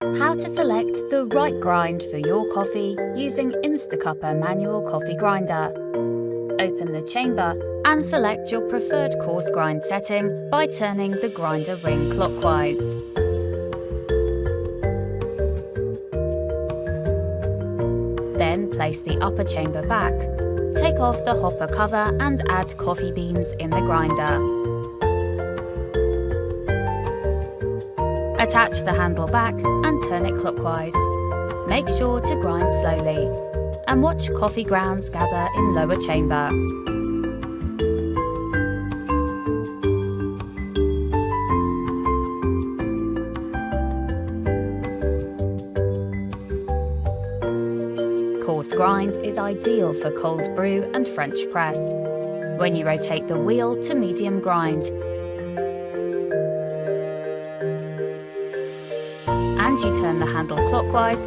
How to select the right grind for your coffee using InstaCuppa Manual Coffee Grinder. Open the chamber and select your preferred coarse grind setting by turning the grinder ring clockwise. Then place the upper chamber back. Take off the hopper cover and add coffee beans in the grinder. Attach the handle back and turn it clockwise. Make sure to grind slowly and watch coffee grounds gather in lower chamber. Coarse grind is ideal for cold brew and French press. When you rotate the wheel to medium grind, and you turn the handle clockwise,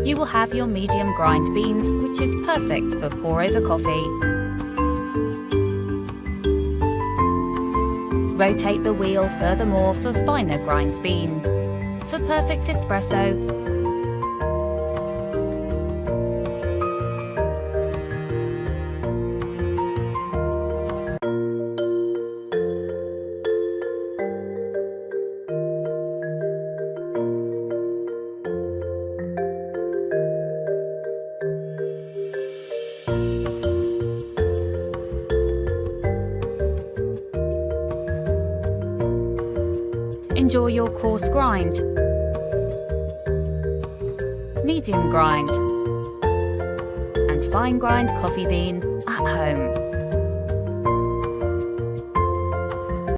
you will have your medium grind beans, which is perfect for pour-over coffee. Rotate the wheel furthermore for finer grind bean. For perfect espresso, enjoy your coarse grind, medium grind, and fine grind coffee bean at home.